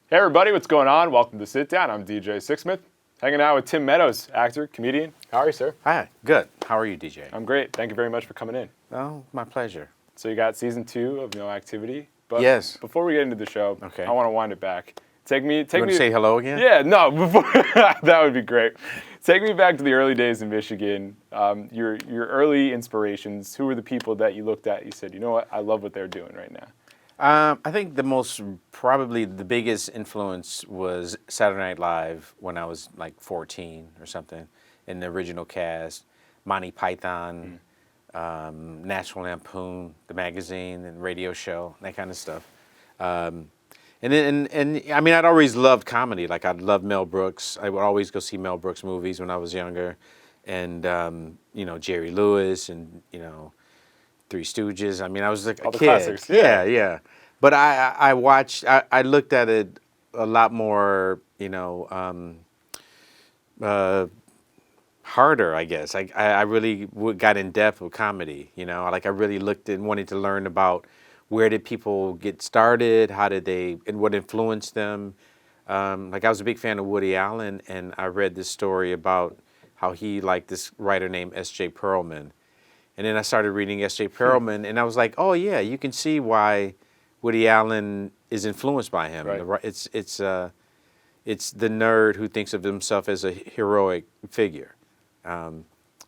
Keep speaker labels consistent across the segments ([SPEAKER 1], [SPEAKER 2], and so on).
[SPEAKER 1] Hey everybody, what's going on? Welcome to Sit Down. I'm DJ Sixsmith, hanging out with Tim Meadows, actor, comedian. How are you, sir?
[SPEAKER 2] Hi, good. How are you, DJ?
[SPEAKER 1] I'm great. Thank you very much for coming in.
[SPEAKER 2] Oh, my pleasure.
[SPEAKER 1] So you got season 2 of No Activity. But
[SPEAKER 2] yes.
[SPEAKER 1] Before we get into the show,
[SPEAKER 2] okay.
[SPEAKER 1] I want to wind it back. You want
[SPEAKER 2] to say hello again?
[SPEAKER 1] Yeah, no, before that would be great. Take me back to the early days in Michigan. Your early inspirations. Who were the people that you looked at? You said, you know what? I love what they're doing right now.
[SPEAKER 2] I think probably the biggest influence was Saturday Night Live when I was like 14 or something, in the original cast. Monty Python, National Lampoon, the magazine and radio show, that kind of stuff. And I mean, I'd always loved comedy. Like, I'd love Mel Brooks. I would always go see Mel Brooks movies when I was younger. And, Jerry Lewis and, Three Stooges. I mean, I was like
[SPEAKER 1] all
[SPEAKER 2] a
[SPEAKER 1] the
[SPEAKER 2] kid.
[SPEAKER 1] Classics.
[SPEAKER 2] Yeah. But I looked at it a lot more, harder, I guess. I really got in depth with comedy, Like, I really looked and wanted to learn about where did people get started, and what influenced them. Like, I was a big fan of Woody Allen, and I read this story about how he liked this writer named S.J. Perelman. And then I started reading S.J. Perelman, and I was like, oh, yeah, you can see why Woody Allen is influenced by him.
[SPEAKER 1] Right.
[SPEAKER 2] It's the nerd who thinks of himself as a heroic figure.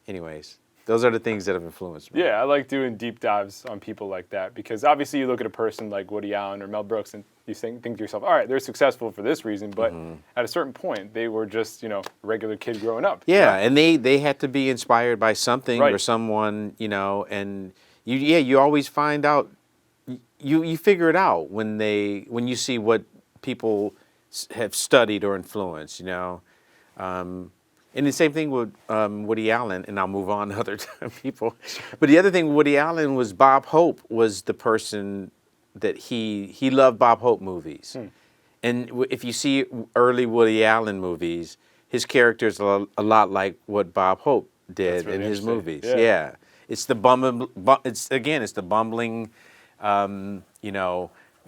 [SPEAKER 2] Anyways, those are the things that have influenced me.
[SPEAKER 1] Yeah, I like doing deep dives on people like that because obviously you look at a person like Woody Allen or Mel Brooks and you think to yourself, all right, they're successful for this reason, but at a certain point, they were just, a regular kid growing up.
[SPEAKER 2] Yeah, and they had to be inspired by something
[SPEAKER 1] right.
[SPEAKER 2] or someone, and you always find out, you figure it out when you see what people have studied or influenced, And the same thing with Woody Allen, and I'll move on to other people. But the other thing with Woody Allen was Bob Hope was the person that he loved Bob Hope movies. And if you see early Woody Allen movies, his character's a lot like what Bob Hope did
[SPEAKER 1] really
[SPEAKER 2] in his movies.
[SPEAKER 1] Yeah.
[SPEAKER 2] It's the bumbling,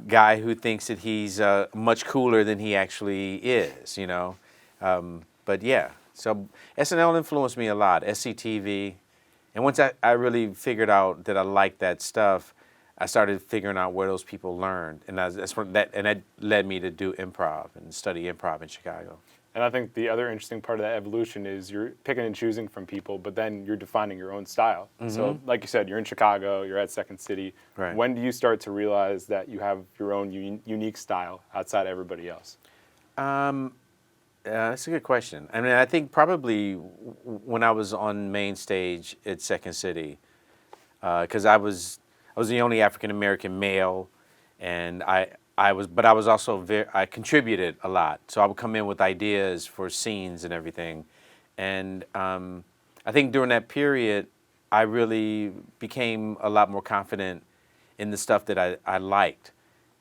[SPEAKER 2] guy who thinks that he's much cooler than he actually is, But yeah. So SNL influenced me a lot, SCTV. And once I really figured out that I liked that stuff, I started figuring out where those people learned. And that led me to do improv and study improv in Chicago.
[SPEAKER 1] And I think the other interesting part of that evolution is you're picking and choosing from people, but then you're defining your own style. So like you said, you're in Chicago, you're at Second City.
[SPEAKER 2] Right.
[SPEAKER 1] When do you start to realize that you have your own unique style outside everybody else?
[SPEAKER 2] That's a good question. I mean, I think probably when I was on main stage at Second City, because I was the only African American male, and I was also I contributed a lot. So I would come in with ideas for scenes and everything, and I think during that period, I really became a lot more confident in the stuff that I liked.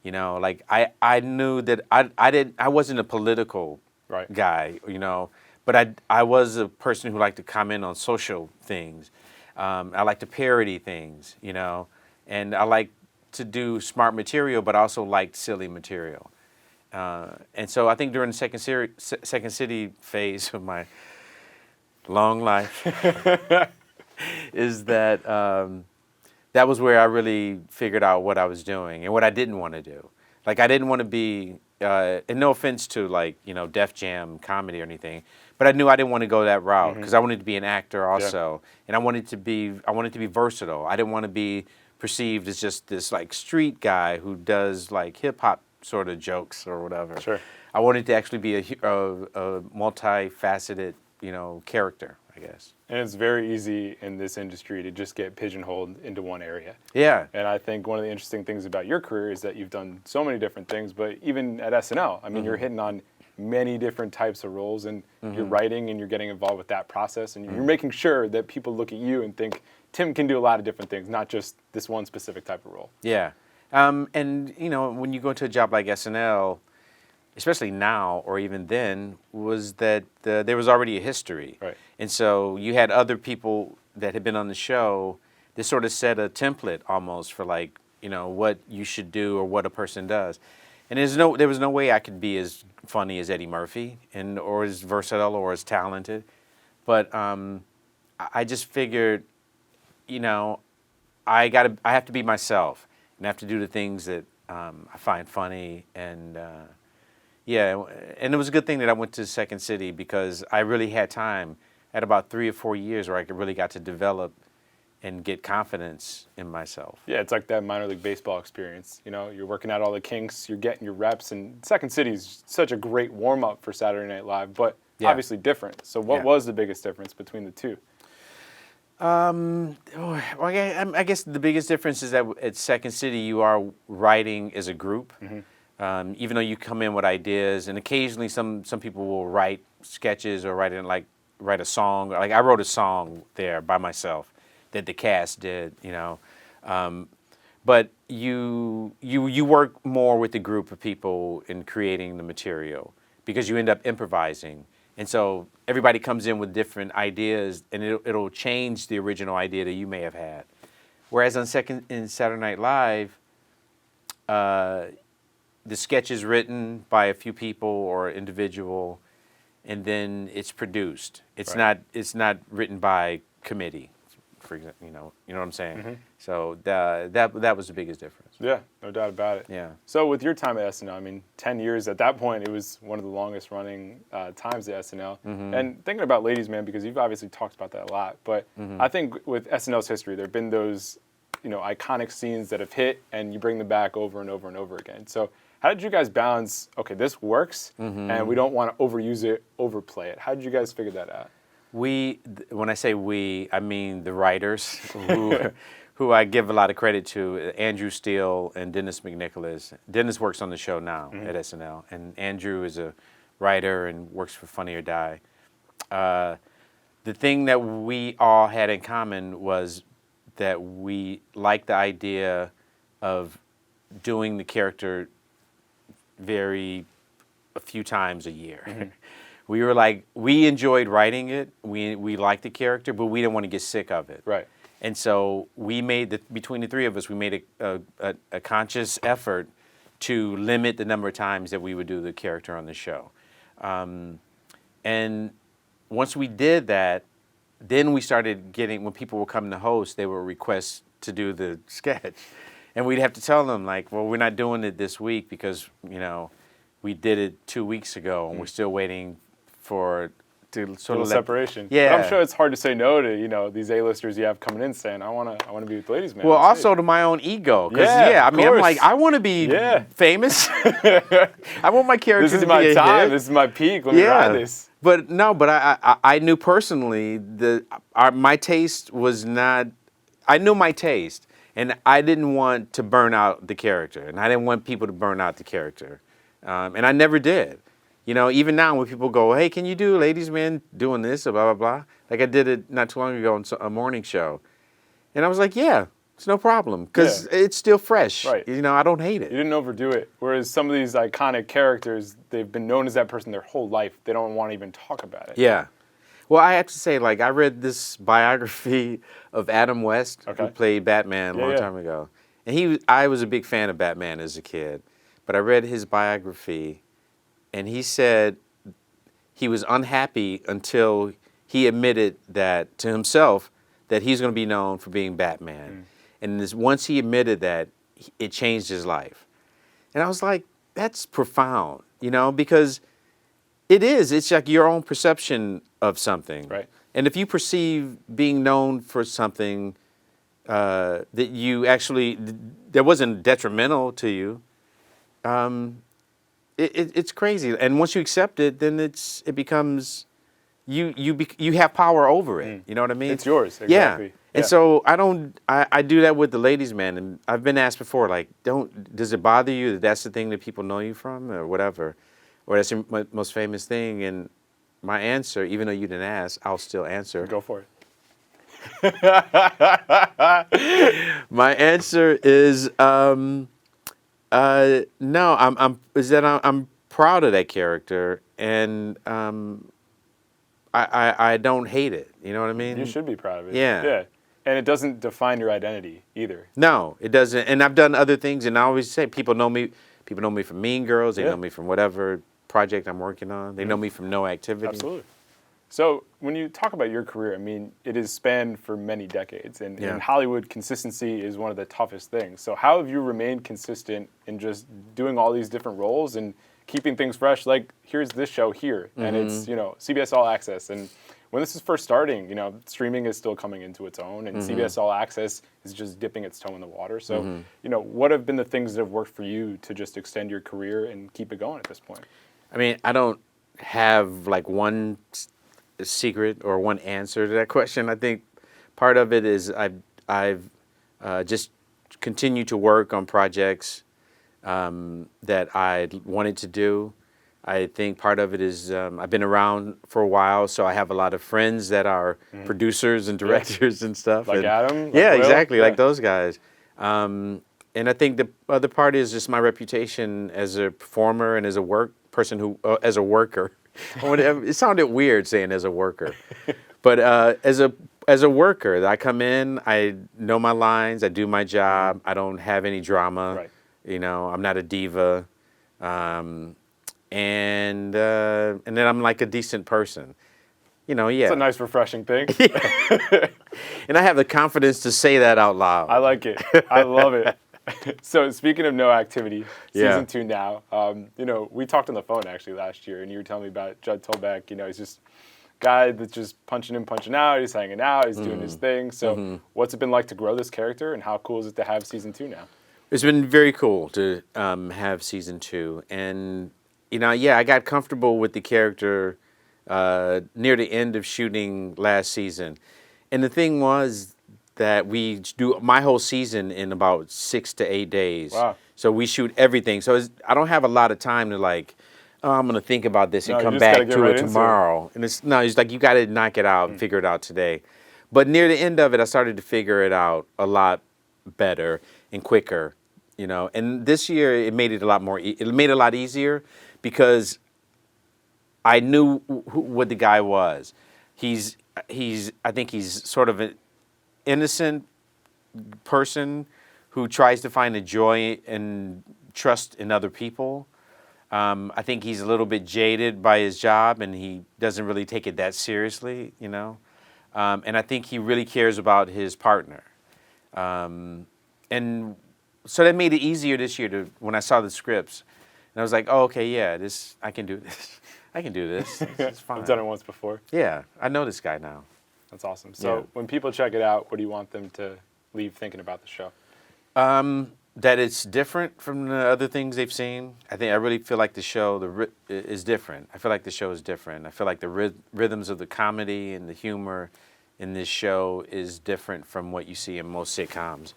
[SPEAKER 2] Like I knew that I wasn't a political guy, but I was a person who liked to comment on social things. I like to parody things, and I like to do smart material, but also liked silly material. And so I think during the Second City phase of my long life is that that was where I really figured out what I was doing and what I didn't want to do. Like, I didn't want to be, and no offense to Def Jam comedy or anything, but I knew I didn't want to go that route because I wanted to be an actor also, and I wanted to be versatile. I didn't want to be perceived as just this street guy who does hip hop sort of jokes or whatever.
[SPEAKER 1] Sure.
[SPEAKER 2] I wanted to actually be a multifaceted, character, I guess.
[SPEAKER 1] And it's very easy in this industry to just get pigeonholed into one area.
[SPEAKER 2] Yeah.
[SPEAKER 1] And I think one of the interesting things about your career is that you've done so many different things, but even at SNL, I mean, you're hitting on many different types of roles, and you're writing and you're getting involved with that process, and you're making sure that people look at you and think, Tim can do a lot of different things, not just this one specific type of role.
[SPEAKER 2] Yeah. And, when you go to a job like SNL, especially now or even then, was that there was already a history.
[SPEAKER 1] Right.
[SPEAKER 2] And so you had other people that had been on the show that sort of set a template almost for what you should do or what a person does. And there was no way I could be as funny as Eddie Murphy or as versatile or as talented. But I just figured, I have to be myself and I have to do the things that I find funny. And and it was a good thing that I went to Second City because I really had time at about 3 or 4 years where I really got to develop and get confidence in myself.
[SPEAKER 1] Yeah, it's like that minor league baseball experience. You're working out all the kinks, you're getting your reps, and Second City is such a great warm-up for Saturday Night Live, but obviously different. So what was the biggest difference between the two?
[SPEAKER 2] I guess the biggest difference is that at Second City you are writing as a group. Mm-hmm. Even though you come in with ideas, and occasionally some people will write sketches or write a song. Like I wrote a song there by myself that the cast did, but you work more with a group of people in creating the material because you end up improvising, and so everybody comes in with different ideas, and it'll change the original idea that you may have had. Whereas in Saturday Night Live, the sketch is written by a few people or individual, and then it's produced. It's not written by committee. For example, you know what I'm saying. Mm-hmm. So that was the biggest difference.
[SPEAKER 1] Yeah, no doubt about it.
[SPEAKER 2] Yeah.
[SPEAKER 1] So with your time at SNL, 10 years at that point, it was one of the longest running times at SNL. Mm-hmm. And thinking about Ladies Man, because you've obviously talked about that a lot, but I think with SNL's history, there've been those iconic scenes that have hit, and you bring them back over and over and over again. So how did you guys balance? Okay, this works, and we don't want to overuse it, overplay it. How did you guys figure that out?
[SPEAKER 2] When I say we, I mean the writers who I give a lot of credit to, Andrew Steele and Dennis McNicholas. Dennis works on the show now at SNL, and Andrew is a writer and works for Funny or Die. The thing that we all had in common was that we liked the idea of doing the character a few times a year. Mm-hmm. We were like, we enjoyed writing it. We liked the character, but we didn't want to get sick of it. Right. And so we made between the three of us, we made a conscious effort to limit the number of times that we would do the character on the show. And once we did that, then we started getting, when people would come to host, they would request to do the sketch. And we'd have to tell them, like, well, we're not doing it this week because, we did it 2 weeks ago and we're still waiting to sort of
[SPEAKER 1] separation.
[SPEAKER 2] Yeah,
[SPEAKER 1] but I'm sure it's hard to say no to these A-listers you have coming in saying, I want to be with Ladies Man.
[SPEAKER 2] Well, also to my own ego, because I'm like, I want to be famous. I want my character to be a hit. This is my time.
[SPEAKER 1] This is my peak. Let me ride this.
[SPEAKER 2] But no, I knew personally my taste was not. I knew my taste, and I didn't want to burn out the character, and I didn't want people to burn out the character, and I never did. Even now when people go, hey, can you do Ladies Man doing this or blah, blah, blah? Like I did it not too long ago on a morning show. And I was like, yeah, it's no problem because it's still fresh. Right. I don't hate it.
[SPEAKER 1] You didn't overdo it. Whereas some of these iconic characters, they've been known as that person their whole life. They don't want to even talk about it.
[SPEAKER 2] Yeah. Well, I have to say, I read this biography of Adam West, who played Batman a long time ago. And I was a big fan of Batman as a kid. But I read his biography. And he said he was unhappy until he admitted that to himself that he's going to be known for being Batman. And once he admitted that, it changed his life. And I was like, that's profound, because it is. It's like your own perception of something. Right. And if you perceive being known for something that you actually, that wasn't detrimental to you, it's crazy, and once you accept it, then it becomes you have power over it. You know what I mean?
[SPEAKER 1] It's yours. Exactly.
[SPEAKER 2] Yeah. And so I do that with the Ladies Man, and I've been asked before, like, does it bother you that that's the thing that people know you from, or whatever, or that's your most famous thing? And my answer, even though you didn't ask, I'll still answer.
[SPEAKER 1] Go for it.
[SPEAKER 2] My answer is. No, I'm proud of that character, and I don't hate it. You know what I mean?
[SPEAKER 1] You should be proud of it.
[SPEAKER 2] Yeah.
[SPEAKER 1] Yeah. And it doesn't define your identity either.
[SPEAKER 2] No, it doesn't. And I've done other things, and I always say people know me People know me from Mean Girls. They
[SPEAKER 1] Yeah.
[SPEAKER 2] know me from whatever project I'm working on. They know me from No Activity.
[SPEAKER 1] Absolutely. So when you talk about your career, I mean, it is spanned for many decades, and
[SPEAKER 2] Yeah.
[SPEAKER 1] in Hollywood, consistency is one of the toughest things. So how have you remained consistent in just doing all these different roles and keeping things fresh? Like, here's this show here, and it's, CBS All Access. And when this is first starting, streaming is still coming into its own, and CBS All Access is just dipping its toe in the water. So, what have been the things that have worked for you to just extend your career and keep it going at this point?
[SPEAKER 2] I mean, I don't have like one secret or one answer to that question. I think part of it is I've just continued to work on projects that I wanted to do. I think part of it is I've been around for a while, so I have a lot of friends that are producers and directors and stuff.
[SPEAKER 1] Like
[SPEAKER 2] and,
[SPEAKER 1] Adam? Like
[SPEAKER 2] yeah,
[SPEAKER 1] Will?
[SPEAKER 2] exactly,
[SPEAKER 1] Yeah.
[SPEAKER 2] like those guys. And I think the other part is just my reputation as a performer and as a as a worker. It sounded weird saying as a worker, but as a worker, I come in, I know my lines, I do my job, I don't have any drama.
[SPEAKER 1] Right.
[SPEAKER 2] I'm not a diva, and then I'm like a decent person. Yeah.
[SPEAKER 1] It's a nice, refreshing thing.
[SPEAKER 2] And I have the confidence to say that out loud.
[SPEAKER 1] I like it. I love it. So speaking of No Activity,
[SPEAKER 2] Yeah.
[SPEAKER 1] season 2 now, we talked on the phone actually last year, and you were telling me about Judd Tolbeck. He's just a guy that's just punching in, punching out. He's hanging out. He's doing his thing. So what's it been like to grow this character, and how cool is it to have season 2 now?
[SPEAKER 2] It's been very cool to have season 2. And, I got comfortable with the character near the end of shooting last season. And the thing was that we do my whole season in about 6 to 8 days.
[SPEAKER 1] Wow.
[SPEAKER 2] So we shoot everything. So I don't have a lot of time to I'm going to think about this and
[SPEAKER 1] No, you
[SPEAKER 2] come
[SPEAKER 1] just gotta
[SPEAKER 2] back
[SPEAKER 1] get
[SPEAKER 2] to
[SPEAKER 1] right
[SPEAKER 2] it
[SPEAKER 1] into it.
[SPEAKER 2] tomorrow. And it's like, you got to knock it out and figure it out today. But near the end of it, I started to figure it out a lot better and quicker, And this year, it made it a lot more, it made it a lot easier because I knew what the guy was. I think he's sort of an innocent person who tries to find a joy and trust in other people. I think he's a little bit jaded by his job, and he doesn't really take it that seriously, And I think he really cares about his partner. And so that made it easier this year when I saw the scripts. And I was like, oh, okay, yeah, I can do this. I can do this. It's fine.
[SPEAKER 1] I've done it once before.
[SPEAKER 2] Yeah, I know this guy now.
[SPEAKER 1] That's awesome. So
[SPEAKER 2] Yeah.
[SPEAKER 1] when people check it out, what do you want them to leave thinking about the show?
[SPEAKER 2] That it's different from the other things they've seen. I really feel like the show is different. I feel like the show is different. I feel like the rhythms of the comedy and the humor in this show is different from what you see in most sitcoms.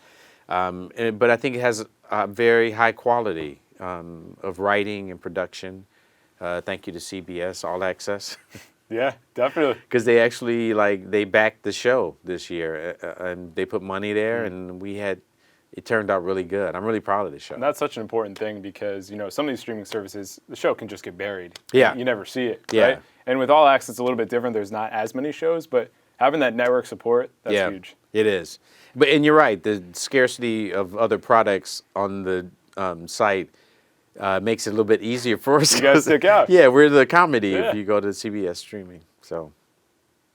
[SPEAKER 2] But I think it has a very high quality of writing and production. Thank you to CBS All Access.
[SPEAKER 1] Yeah, definitely.
[SPEAKER 2] Because they actually they backed the show this year, and they put money there, and it turned out really good. I'm really proud of the show.
[SPEAKER 1] And that's such an important thing because, some of these streaming services, the show can just get buried.
[SPEAKER 2] Yeah.
[SPEAKER 1] You never see it,
[SPEAKER 2] Yeah.
[SPEAKER 1] right? And with All Access, it's a little bit different. There's not as many shows, but having that network support, that's huge.
[SPEAKER 2] It is. And you're right, the scarcity of other products on the site makes it a little bit easier for us.
[SPEAKER 1] You guys stick out.
[SPEAKER 2] Yeah, we're the comedy
[SPEAKER 1] Yeah.
[SPEAKER 2] if you go to CBS streaming. So.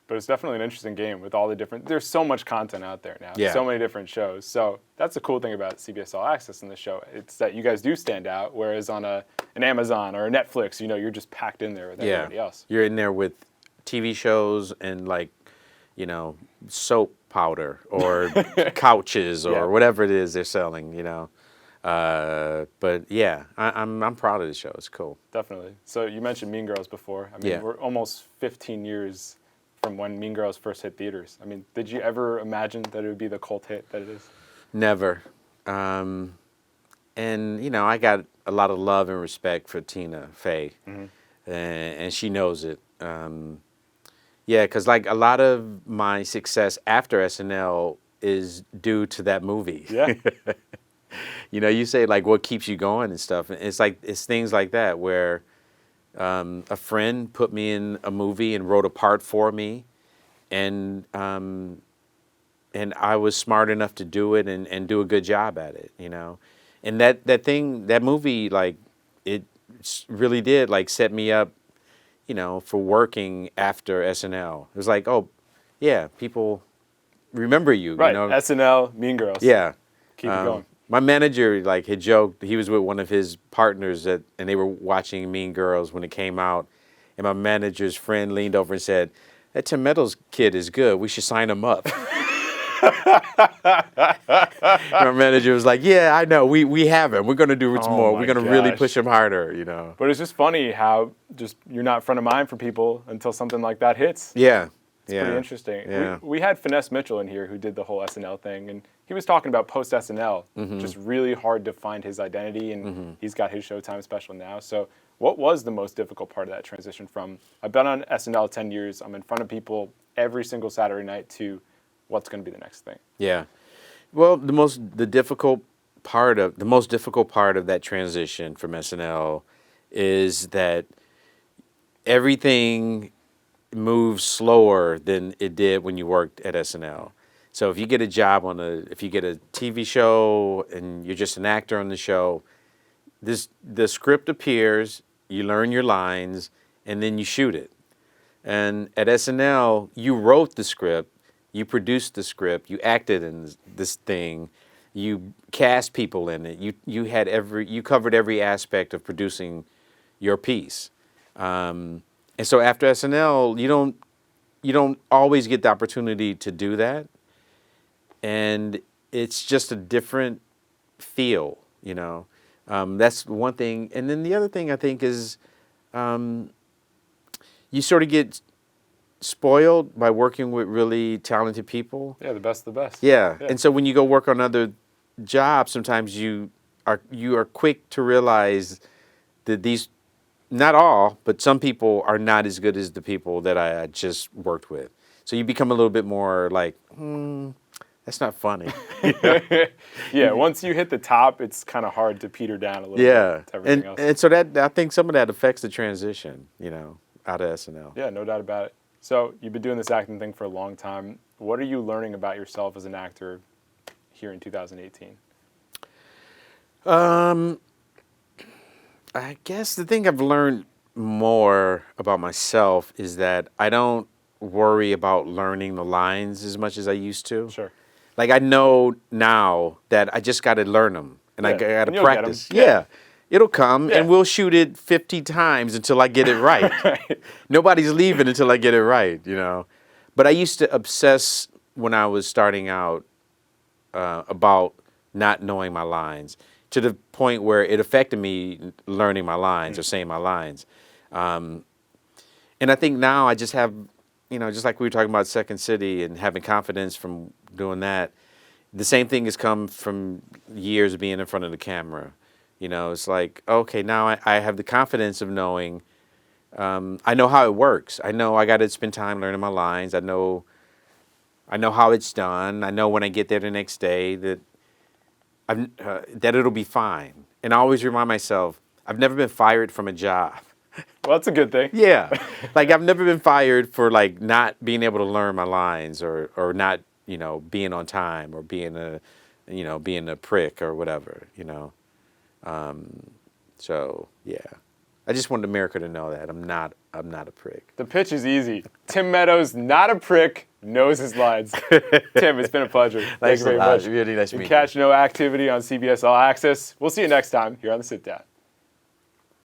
[SPEAKER 1] But it's definitely an interesting game with all the different, there's so much content out there now.
[SPEAKER 2] Yeah.
[SPEAKER 1] So many different shows. So that's the cool thing about CBS All Access in the show. It's that you guys do stand out, whereas on an Amazon or a Netflix, you're just packed in there with everybody else.
[SPEAKER 2] You're in there with TV shows and soap powder or couches or whatever it is they're selling, But yeah, I'm proud of the show. It's cool.
[SPEAKER 1] Definitely. So you mentioned Mean Girls before. I mean, we're almost 15 years from when Mean Girls first hit theaters. I mean, did you ever imagine that it would be the cult hit that it is?
[SPEAKER 2] Never. And, I got a lot of love and respect for Tina Fey, and she knows it. Because a lot of my success after SNL is due to that movie.
[SPEAKER 1] Yeah.
[SPEAKER 2] You say what keeps you going and stuff. And it's things like that where a friend put me in a movie and wrote a part for me, and I was smart enough to do it and do a good job at it, And that movie, like, it really did, like, set me up, you know, for working after SNL. It was like, oh, yeah, people remember you.
[SPEAKER 1] Right.
[SPEAKER 2] You know?
[SPEAKER 1] SNL, Mean Girls.
[SPEAKER 2] Yeah.
[SPEAKER 1] Keep it going.
[SPEAKER 2] My manager, like, had joked, he was with one of his partners and they were watching Mean Girls when it came out. And my manager's friend leaned over and said, that Tim Meadows kid is good. We should sign him up. My manager was like, yeah, I know. We have him. We're going to do it more. We're going to really push him harder, you know.
[SPEAKER 1] But it's just funny how just you're not front of mind for people until something like that hits.
[SPEAKER 2] Yeah.
[SPEAKER 1] It's pretty interesting.
[SPEAKER 2] Yeah.
[SPEAKER 1] We had Finesse Mitchell in here who did the whole SNL thing, and he was talking about post-SNL, just really hard to find his identity, and he's got his Showtime special now. So what was the most difficult part of that transition from, I've been on SNL 10 years, I'm in front of people every single Saturday night, to what's going to be the next thing?
[SPEAKER 2] Yeah. Well, the most difficult part of that transition from SNL is that everything moves slower than it did when you worked at SNL. So if you get a job if you get a TV show and you're just an actor on the show, the script appears, you learn your lines, and then you shoot it. And at SNL, you wrote the script, you produced the script, you acted in this thing, you cast people in it, you covered every aspect of producing your piece. And so after SNL, you don't always get the opportunity to do that, and it's just a different feel, you know. That's one thing, and then the other thing I think is you sort of get spoiled by working with really talented people.
[SPEAKER 1] Yeah, the best of the best.
[SPEAKER 2] Yeah. And so when you go work on other jobs, sometimes you are quick to realize that these, not all, but some people are not as good as the people that I just worked with. So you become a little bit more like, that's not funny.
[SPEAKER 1] Yeah, once you hit the top, it's kind of hard to peter down a little bit to everything else.
[SPEAKER 2] And so that, I think some of that affects the transition, you know, out of SNL.
[SPEAKER 1] Yeah, no doubt about it. So you've been doing this acting thing for a long time. What are you learning about yourself as an actor here in 2018?
[SPEAKER 2] I guess the thing I've learned more about myself is that I don't worry about learning the lines as much as I used to.
[SPEAKER 1] Sure.
[SPEAKER 2] Like, I know now that I just got to learn them and I got to practice.
[SPEAKER 1] Yeah.
[SPEAKER 2] It'll come and we'll shoot it 50 times until I get it right.
[SPEAKER 1] Right.
[SPEAKER 2] Nobody's leaving until I get it right, you know. But I used to obsess when I was starting out about not knowing my lines, to the point where it affected me learning my lines or saying my lines. And I think now I just have, you know, just like we were talking about Second City and having confidence from doing that, the same thing has come from years of being in front of the camera. You know, it's like, okay, now I have the confidence of knowing, I know how it works. I know I got to spend time learning my lines. I know how it's done. I know when I get there the next day that that it'll be fine. And I always remind myself, I've never been fired from a job.
[SPEAKER 1] Well, that's a good thing.
[SPEAKER 2] Yeah. Like, I've never been fired for, like, not being able to learn my lines or not, you know, being on time or being a prick or whatever, you know. So, yeah. I just wanted America to know that I'm not a prick.
[SPEAKER 1] The pitch is easy. Tim Meadows, not a prick, knows his lines. Tim, it's been a pleasure. Thank you very much.
[SPEAKER 2] Really nice to meet you.
[SPEAKER 1] Catch No Activity on CBS All Access. We'll see you next time here on The Sit Down.